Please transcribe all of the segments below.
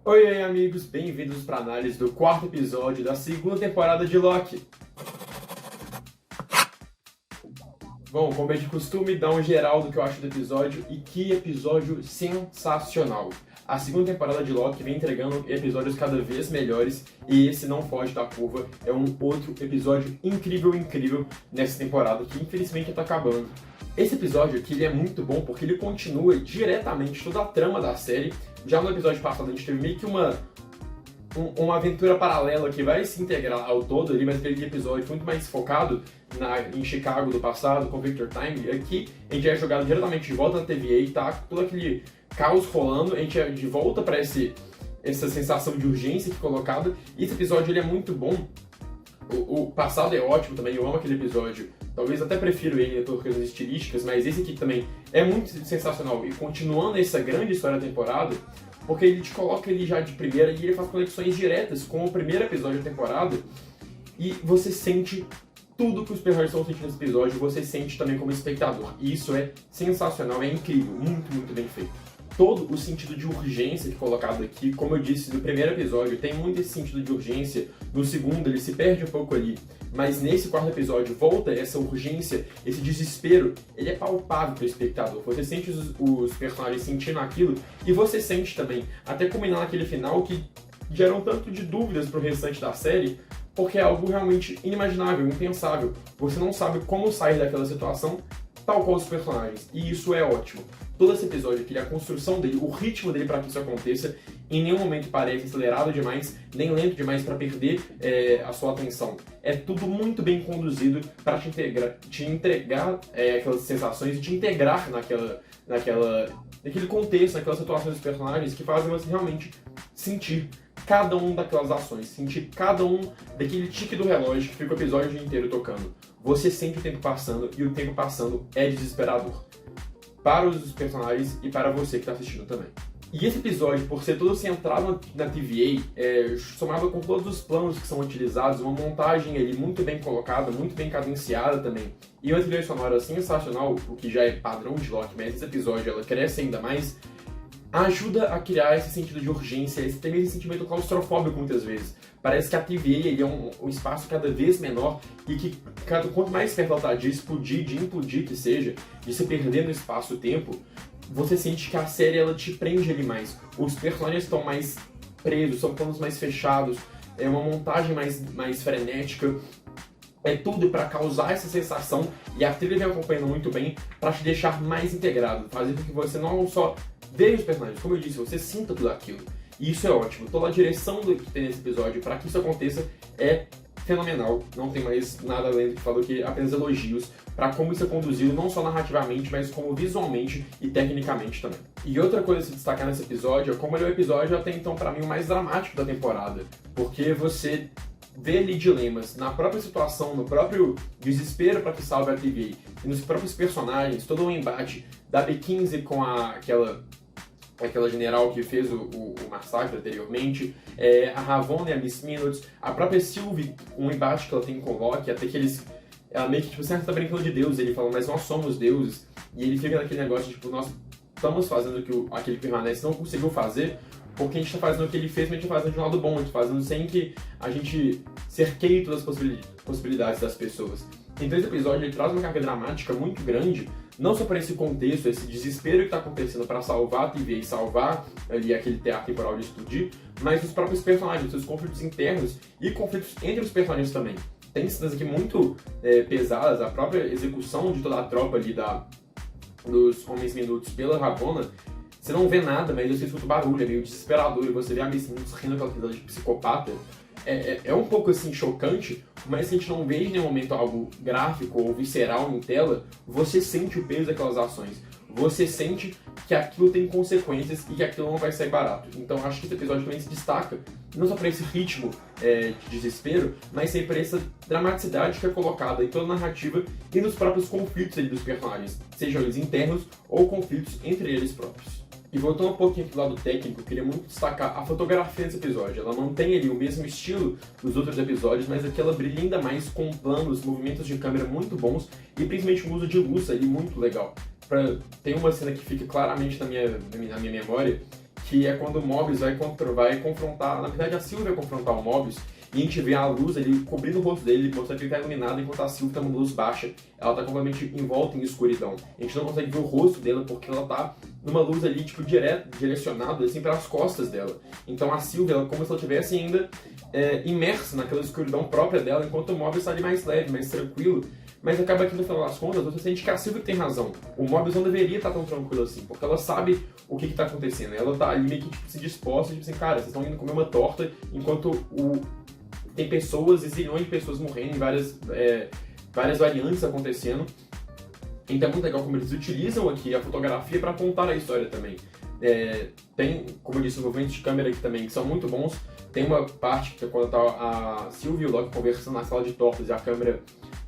Oi, oi, amigos, bem-vindos para a análise do quarto episódio da segunda temporada de Loki. Bom, como é de costume, dá um geral do que eu acho do episódio, e que episódio sensacional. A segunda temporada de Loki vem entregando episódios cada vez melhores, e esse não foge da curva, é um outro episódio incrível nessa temporada, que infelizmente está acabando. Esse episódio aqui ele é muito bom porque ele continua diretamente toda a trama da série. Já no episódio passado a gente teve meio que uma aventura paralela que vai se integrar ao todo ali, mas aquele episódio muito mais focado em Chicago do passado, com Victor Time. Aqui a gente é jogado diretamente de volta na TVA e tá todo aquele caos rolando, a gente é de volta para essa sensação de urgência que é colocada. E esse episódio ele é muito bom. O passado é ótimo também, eu amo aquele episódio. Talvez até prefiro ele por questões estilísticas, mas esse aqui também é muito sensacional. E continuando essa grande história da temporada, porque ele te coloca ele já de primeira e ele faz conexões diretas com o primeiro episódio da temporada. E você sente tudo que os personagens estão sentindo nesse episódio, você sente também como espectador. E isso é sensacional, é incrível, muito bem feito. Todo o sentido de urgência que é colocado aqui, como eu disse no primeiro episódio, tem muito esse sentido de urgência. No segundo ele se perde um pouco ali, mas nesse quarto episódio volta essa urgência, esse desespero, ele é palpável para o espectador. Você sente os personagens sentindo aquilo e você sente também, até culminar naquele final que gera um tanto de dúvidas para o restante da série, porque é algo realmente inimaginável, impensável. Você não sabe como sair daquela situação, tal qual os personagens, e isso é ótimo. Todo esse episódio aqui, a construção dele, o ritmo dele para que isso aconteça, em nenhum momento parece acelerado demais, nem lento demais para perder a sua atenção. É tudo muito bem conduzido para te entregar aquelas sensações e te integrar naquele contexto, naquelas situações dos personagens que fazem você realmente sentir cada um daquelas ações, sentir cada um daquele tique do relógio que fica o episódio inteiro tocando. Você sente o tempo passando e o tempo passando é desesperador. Para os personagens e para você que está assistindo também. E esse episódio, por ser todo centrado na TVA, somado com todos os planos que são utilizados, uma montagem ali muito bem colocada, muito bem cadenciada também, e uma trilha sonora sensacional, o que já é padrão de Loki, mas esse episódio ela cresce ainda mais, ajuda a criar esse sentido de urgência, esse sentimento claustrofóbico muitas vezes. Parece que a TVA ele é um espaço cada vez menor e que quanto mais perto ela está de explodir, de implodir que seja, de se perder no espaço-tempo, você sente que a série ela te prende ali mais. Os personagens estão mais presos, são planos mais fechados, é uma montagem mais frenética. É tudo para causar essa sensação, e a trilha vem acompanhando muito bem para te deixar mais integrado, fazer com que você não só veja os personagens, como eu disse, você sinta tudo aquilo. E isso é ótimo. Toda a direção que tem nesse episódio para que isso aconteça é fenomenal. Não tem mais nada além do que falar que apenas elogios para como isso é conduzido, não só narrativamente, mas como visualmente e tecnicamente também. E outra coisa a se destacar nesse episódio é como ele é o episódio até então para mim o mais dramático da temporada, porque você vê ali dilemas na própria situação, no próprio desespero para que salve a TVA e nos próprios personagens, todo o embate da B15 com aquela general que fez o massacre anteriormente, a Ravonna e a Miss Minutes, a própria Sylvie, um embate que ela tem com o Loki, até que ela meio que, tipo, você tá brincando de Deus, ele fala, mas nós somos deuses, e ele fica naquele negócio, tipo, nós estamos fazendo o que aquele que permanece não conseguiu fazer, porque a gente tá fazendo o que ele fez, mas a gente tá fazendo de um lado bom, a gente tá fazendo sem que a gente cerqueie todas as possibilidades das pessoas. Então esse episódio ele traz uma carga dramática muito grande, não só para esse contexto, esse desespero que está acontecendo para salvar a TVA e salvar ali aquele teatro temporal de explodir, mas os próprios personagens, seus conflitos internos e conflitos entre os personagens também. Tem cenas aqui muito pesadas, a própria execução de toda a tropa ali dos Homens Minutos pela Ravonna. Você não vê nada, mas você escuta o barulho, é meio desesperador, e você vê a Miss Minutes rindo aquela coisa de psicopata. É um pouco assim chocante, mas se a gente não vê em nenhum momento algo gráfico ou visceral em tela, você sente o peso daquelas ações. Você sente que aquilo tem consequências e que aquilo não vai sair barato. Então acho que esse episódio também se destaca, não só para esse ritmo de desespero, mas sim para essa dramaticidade que é colocada em toda a narrativa e nos próprios conflitos dos personagens, sejam eles internos ou conflitos entre eles próprios. E voltando um pouquinho pro lado técnico, eu queria muito destacar a fotografia desse episódio. Ela mantém ali o mesmo estilo dos outros episódios, mas aqui ela brilha ainda mais com planos, movimentos de câmera muito bons e principalmente um uso de luz ali muito legal. Tem uma cena que fica claramente na minha memória, que é quando o Mobius vai confrontar, na verdade a Sylvie vai confrontar o Mobius, e a gente vê a luz ali cobrindo o rosto dele, mostrando que ele tá iluminado, enquanto a Sylvie tá numa luz baixa, ela tá completamente envolta em escuridão. A gente não consegue ver o rosto dela porque ela tá numa luz ali, tipo, direcionada, assim, pelas costas dela. Então a Sylvie, ela como se ela estivesse ainda imersa naquela escuridão própria dela, enquanto o Mobius tá ali mais leve, mais tranquilo. Mas acaba que no final das contas você sente que a Sylvie tem razão. O Mobius não deveria estar tão tranquilo assim, porque ela sabe o que está acontecendo. Ela tá ali meio que tipo, se disposta, tipo assim, cara, vocês estão indo comer uma torta enquanto tem pessoas e zilhões de pessoas morrendo em várias variantes acontecendo. Então é muito legal como eles utilizam aqui a fotografia para contar a história também. Tem, como eu disse, movimentos de câmera aqui também que são muito bons. Tem uma parte que é quando tá a Sylvie e o Loki conversando na sala de tortas e a câmera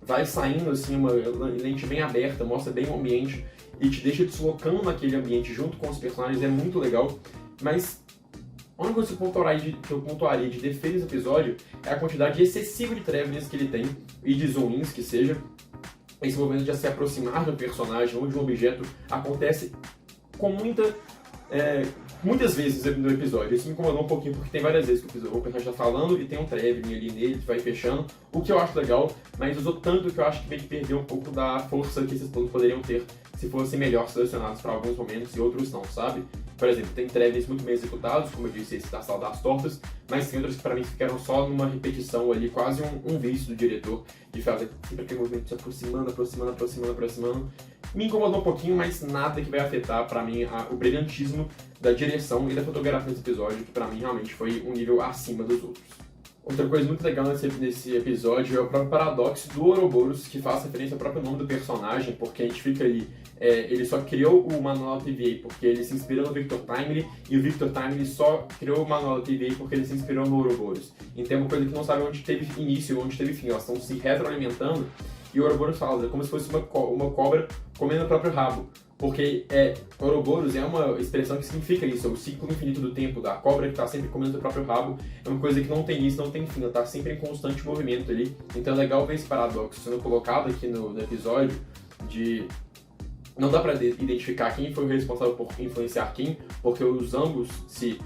vai saindo assim, uma lente bem aberta, mostra bem o ambiente e te deixa deslocando naquele ambiente junto com os personagens, é muito legal. Mas a única coisa que eu pontuaria de defesa desse episódio é a quantidade excessiva de travelings que ele tem, e de zoom-ins que seja. Esse movimento de se aproximar de um personagem ou de um objeto acontece com muitas vezes no episódio. Isso me incomodou um pouquinho porque tem várias vezes que o personagem está falando e tem um traveling ali nele que vai fechando, o que eu acho legal, mas usou tanto que eu acho que meio que perdeu um pouco da força que esses planos poderiam ter se fossem melhor selecionados para alguns momentos e outros não, sabe? Por exemplo, tem travelings muito bem executados, como eu disse, esse da sala das tortas, mas tem outros que para mim ficaram só numa repetição ali, quase um vício do diretor, de fazer sempre aquele movimento se aproximando. Me incomodou um pouquinho, mas nada que vai afetar para mim o brilhantismo da direção e da fotografia desse episódio, que para mim realmente foi um nível acima dos outros. Outra coisa muito legal nesse episódio é o próprio paradoxo do Ouroboros, que faz referência ao próprio nome do personagem, porque a gente fica ali, ele só criou o manual TVA porque ele se inspirou no Victor Timely, e o Victor Timely só criou o manual TVA porque ele se inspirou no Ouroboros. Então é uma coisa que não sabe onde teve início e onde teve fim, elas estão se retroalimentando, e o Ouroboros fala, é como se fosse uma cobra comendo o próprio rabo. Porque Ouroboros é uma expressão que significa isso, é o ciclo infinito do tempo, da cobra que está sempre comendo seu próprio rabo, é uma coisa que não tem início, não tem fim, ela está sempre em constante movimento ali. Então é legal ver esse paradoxo sendo colocado aqui no episódio, de não dá para identificar quem foi o responsável por influenciar quem, porque os ambos se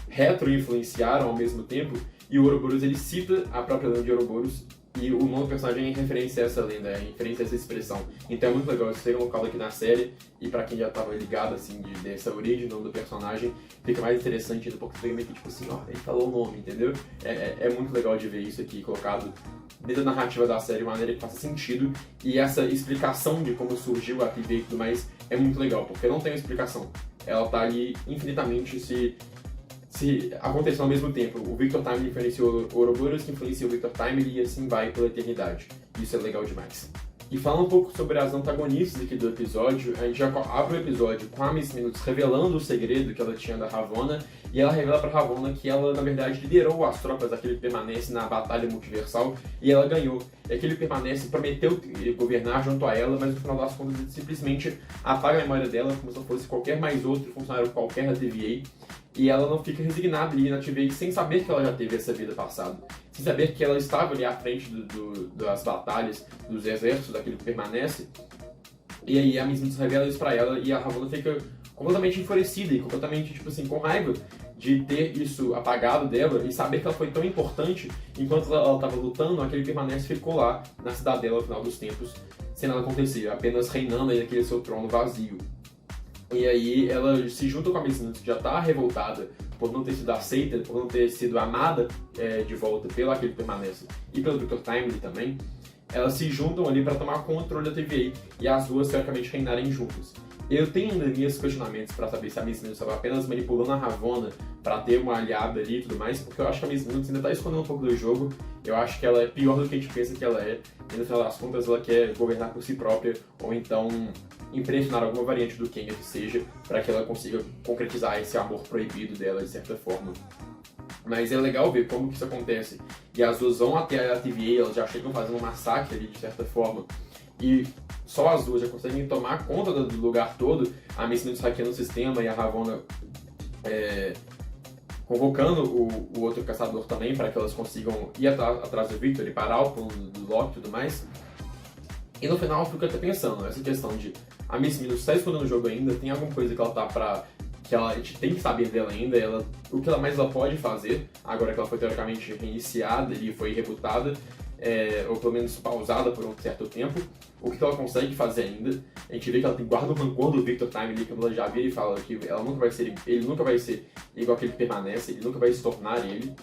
retro-influenciaram ao mesmo tempo, e o Ouroboros ele cita a própria lenda de Ouroboros, e o nome do personagem é em referência a essa lenda, é em referência a essa expressão. Então é muito legal isso ser colocado aqui na série, e pra quem já tava ligado, assim, dessa origem, o nome do personagem, fica mais interessante ainda, porque você vê meio que, tipo assim, ó, ele falou o nome, entendeu? É muito legal de ver isso aqui colocado dentro da narrativa da série, de uma maneira que faça sentido, e essa explicação de como surgiu a TVA e tudo mais é muito legal, porque não tem uma explicação. Ela tá ali infinitamente se aconteceu ao mesmo tempo. O Victor Timely influenciou o Ouroboros, que influenciou o Victor Timely, e assim vai pela eternidade. Isso é legal demais. E falando um pouco sobre as antagonistas aqui do episódio, a gente já abre o episódio com a Miss Minutes revelando o segredo que ela tinha da Ravonna, e ela revela pra Ravonna que ela, na verdade, liderou as tropas daquele que permanece na batalha multiversal, e ela ganhou. E aquele que permanece prometeu governar junto a ela, mas no final das contas ele simplesmente apaga a memória dela, como se não fosse qualquer mais outro funcionário qualquer da TVA, e ela não fica resignada ali na TVA sem saber que ela já teve essa vida passada, sem saber que ela estava ali à frente das batalhas, dos exércitos, daquilo que permanece. E aí a Miss Minutes revela isso pra ela e a Ravonna fica completamente enfurecida e completamente, tipo assim, com raiva de ter isso apagado dela e saber que ela foi tão importante enquanto ela estava lutando, aquele que permanece ficou lá na cidadela no final dos tempos, sem nada acontecer, apenas reinando aí naquele seu trono vazio. E aí ela se junta com a Miss Minutes, que já está revoltada por não ter sido aceita, por não ter sido amada de volta pelo aquele que permanece e pelo Victor Timely também. Elas se juntam ali para tomar controle da TVA e as duas teoricamente reinarem juntas. Eu tenho ainda meus questionamentos para saber se a Miss Minutes estava apenas manipulando a Ravonna para ter uma aliada ali e tudo mais, porque eu acho que a Miss Minutes ainda está escondendo um pouco do jogo. Eu acho que ela é pior do que a gente pensa que ela é, e no final das contas ela quer governar por si própria, ou então impressionar alguma variante do Kang que seja, para que ela consiga concretizar esse amor proibido dela de certa forma. Mas é legal ver como que isso acontece. E as duas vão até a TVA, elas já chegam fazendo um massacre ali de certa forma. E só as duas já conseguem tomar conta do lugar todo. A Miss Minutes hackeando o sistema e a Ravonna convocando o outro caçador também para que elas consigam ir atrás do Victor e parar o plano do Loki e tudo mais. E no final eu fico até pensando, essa questão de a Miss Minutes está escondendo o jogo ainda, tem alguma coisa que ela tá pra que a gente tem que saber dela ainda, o que ela pode fazer, agora que ela foi teoricamente reiniciada e foi rebootada, ou pelo menos pausada por um certo tempo, o que ela consegue fazer ainda. A gente vê que ela guarda o rancor do Victor Time ali, que ela já vira e fala que ele nunca vai ser igual que ele permanece, ele nunca vai se tornar ele.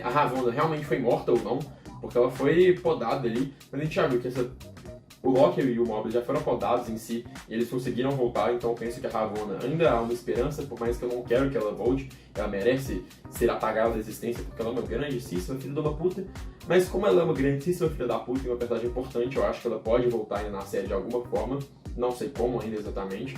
A Ravonna realmente foi morta ou não, porque ela foi podada ali, mas a gente já viu que o Loki e o Mobius já foram podados em si, e eles conseguiram voltar, então eu penso que a Ravonna ainda há uma esperança, por mais que eu não quero que ela volte, ela merece ser apagada da existência, porque ela é uma grandíssima filha de uma puta, mas como ela é uma grandíssima filha da puta e uma personagem importante, eu acho que ela pode voltar ainda na série de alguma forma, não sei como ainda exatamente,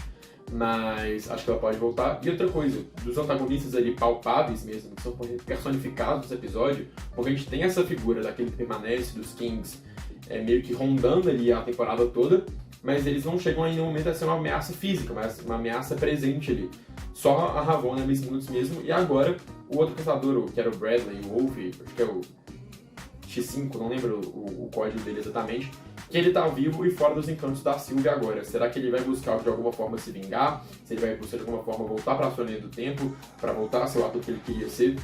mas acho que ela pode voltar. E outra coisa, dos antagonistas ali palpáveis mesmo, que são personificados nesse episódio, porque a gente tem essa figura daquele que permanece, dos Kings, meio que rondando ali a temporada toda, mas eles não chegam em nenhum momento a ser uma ameaça física, mas uma ameaça presente ali. Só a Ravonna, 10 minutos mesmo, e agora o outro caçador, que era o Bradley, o Wolf, acho que é o X5, não lembro o código dele exatamente, que ele tá vivo e fora dos encantos da Sylvie agora. Será que ele vai buscar de alguma forma se vingar? Se ele vai buscar de alguma forma voltar pra sua linha do tempo, pra voltar a ser o ator que ele queria ser?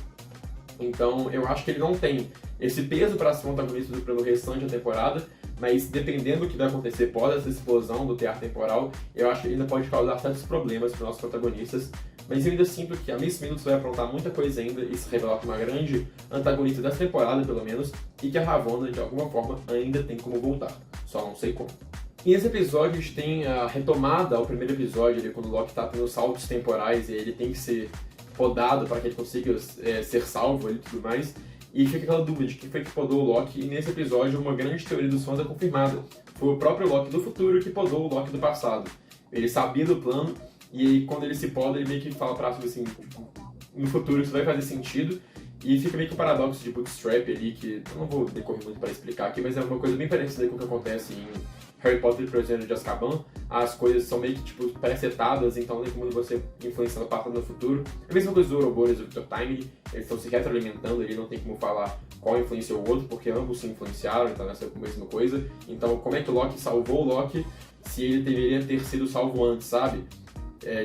Então eu acho que ele não tem esse peso para ser protagonista pelo restante da temporada, mas dependendo do que vai acontecer pós essa explosão do teatro temporal, eu acho que ele ainda pode causar certos problemas para os nossos protagonistas, mas eu ainda sinto que a Miss Minutes vai aprontar muita coisa ainda e se revelar como uma grande antagonista dessa temporada, pelo menos, e que a Ravonna, de alguma forma, ainda tem como voltar, só não sei como. E nesse episódio a gente tem a retomada ao primeiro episódio, ali, quando o Loki está tendo saltos temporais e ele tem que ser podado para que ele consiga ser salvo e tudo mais. E fica aquela dúvida de quem foi que podou o Loki, e nesse episódio uma grande teoria dos fãs é confirmada. Foi o próprio Loki do futuro que podou o Loki do passado. Ele sabia do plano, e aí, quando ele se poda, ele meio que fala pra assim, tipo, no futuro isso vai fazer sentido, e fica meio que um paradoxo de bootstrap ali, que eu não vou decorrer muito para explicar aqui, mas é uma coisa bem parecida com o que acontece em Harry Potter e o Prisioneiro de Azkaban. As coisas são meio que tipo pré-setadas, então tem como você influenciando o passado no futuro. É a mesma coisa do Ouroboros e do Victor Time, eles estão se retroalimentando ali, não tem como falar qual influenciou o outro, porque ambos se influenciaram, então essa é a mesma coisa. Então como é que o Loki salvou o Loki se ele deveria ter sido salvo antes, sabe?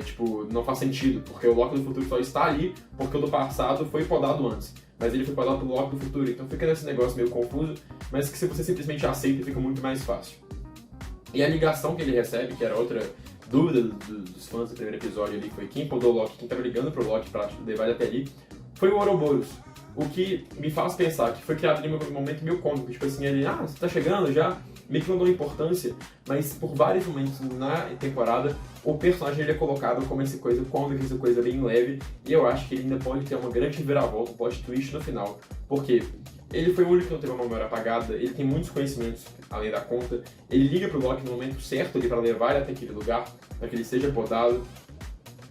Tipo, não faz sentido, porque o Loki do futuro só está ali porque o do passado foi podado antes. Mas ele foi podado pelo Loki do futuro, então fica nesse negócio meio confuso, mas que se você simplesmente aceita, fica muito mais fácil. E a ligação que ele recebe, que era outra dúvida dos fãs do primeiro episódio ali, foi quem podou o Loki, quem estava ligando pro Loki para levar ele até ali, foi o Ouroboros. O que me faz pensar que foi criado ali um momento meio cômico, tipo assim, ele, você tá chegando já, meio que não deu importância, mas por vários momentos na temporada, o personagem ele é colocado como essa coisa cômica, essa coisa bem leve, e eu acho que ele ainda pode ter uma grande reviravolta, um plot twist no final, porque ele foi o único que não teve uma memória apagada, ele tem muitos conhecimentos além da conta, ele liga pro Loki no momento certo ali para levar ele até aquele lugar, para que ele seja podado.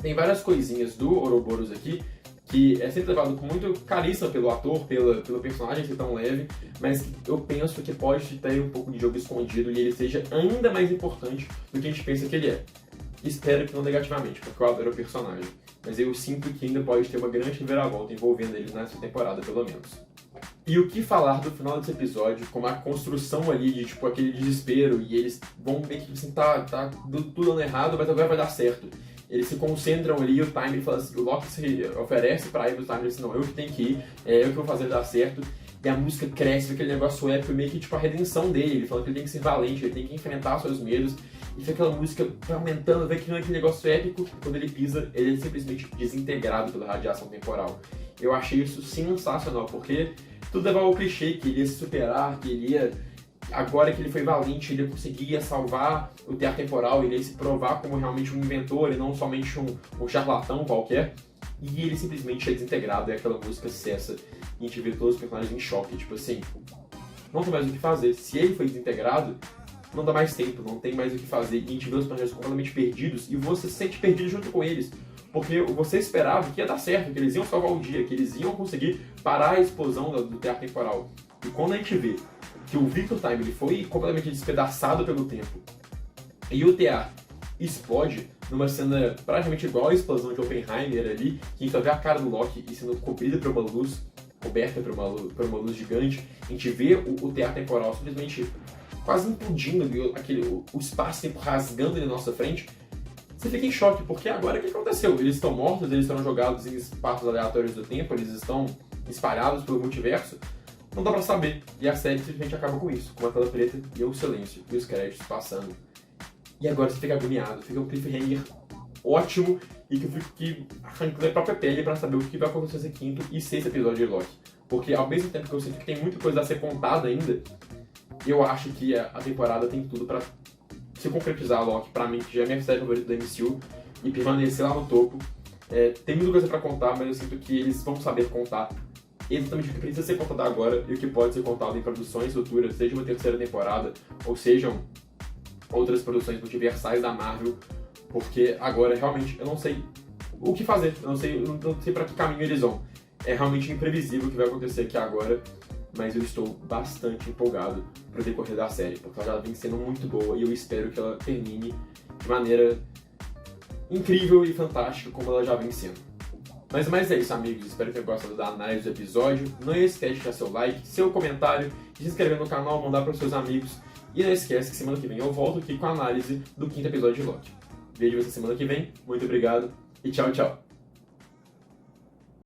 Tem várias coisinhas do Ouroboros aqui, que é sempre levado com muito carisma pelo ator, pelo personagem ser tão leve, mas eu penso que pode ter um pouco de jogo escondido e ele seja ainda mais importante do que a gente pensa que ele é. Espero que não negativamente, porque eu adoro o personagem, mas eu sinto que ainda pode ter uma grande reviravolta envolvendo ele nessa temporada, pelo menos. E o que falar do final desse episódio, com a construção ali de, tipo, aquele desespero, e eles vão meio que assim, tá tudo dando errado, mas agora vai dar certo. Eles se concentram ali e o Time fala assim, o Loki se oferece pra ir, o Time diz assim, não, eu que tenho que ir, eu que vou fazer dar certo. E a música cresce, aquele negócio épico, meio que tipo a redenção dele, ele falando que ele tem que ser valente, ele tem que enfrentar seus medos. E fica aquela música aumentando, vê que não é aquele negócio épico, quando ele pisa, ele é simplesmente desintegrado pela radiação temporal. Eu achei isso sensacional, porque tudo levava ao clichê que ele ia se superar, que ele ia, agora que ele foi valente, ele conseguia salvar o teatro temporal, ele ia se provar como realmente um inventor e não somente um charlatão qualquer. E ele simplesmente é desintegrado e aquela música cessa. E a gente vê todos os personagens em choque, tipo assim, não tem mais o que fazer. Se ele foi desintegrado, não dá mais tempo, não tem mais o que fazer. E a gente vê os personagens completamente perdidos e você se sente perdido junto com eles. Porque você esperava que ia dar certo, que eles iam salvar o dia, que eles iam conseguir parar a explosão do teatro temporal. E quando a gente vê que o Victor Time ele foi completamente despedaçado pelo tempo e o teatro explode numa cena praticamente igual à explosão de Oppenheimer ali, que a gente só vê a cara do Loki e sendo cobrida por uma luz, coberta por uma luz gigante, a gente vê o teatro temporal simplesmente quase implodindo, o espaço-tempo rasgando na nossa frente. você fica em choque, porque agora o que aconteceu? Eles estão mortos, eles estão jogados em espaços aleatórios do tempo, eles estão espalhados pelo multiverso, não dá pra saber. E a série simplesmente acaba com isso, com a tela preta e o silêncio, e os créditos passando. E agora você fica agoniado, fica um cliffhanger ótimo, e que eu fico que arrancando a própria pele pra saber o que vai acontecer nesse quinto e sexto episódio de Loki. Porque ao mesmo tempo que eu sinto que tem muita coisa a ser contada ainda, eu acho que a temporada tem tudo pra se concretizar a Loki, pra mim, que já é minha série favorita da MCU, e permanecer lá no topo. Tem muita coisa pra contar, mas eu sinto que eles vão saber contar exatamente o que precisa ser contado agora e o que pode ser contado em produções futuras, seja uma terceira temporada, ou sejam outras produções multiversais da Marvel, porque agora realmente eu não sei o que fazer, eu não sei pra que caminho eles vão. É realmente imprevisível o que vai acontecer aqui agora, mas eu estou bastante empolgado pro decorrer da série, porque ela já vem sendo muito boa e eu espero que ela termine de maneira incrível e fantástica como ela já vem sendo. Mas é isso, amigos, espero que tenham gostado da análise do episódio. Não esquece de deixar seu like, seu comentário, de se inscrever no canal, mandar para os seus amigos. E não esquece que semana que vem eu volto aqui com a análise do quinto episódio de Loki. Vejo você semana que vem, muito obrigado e tchau, tchau!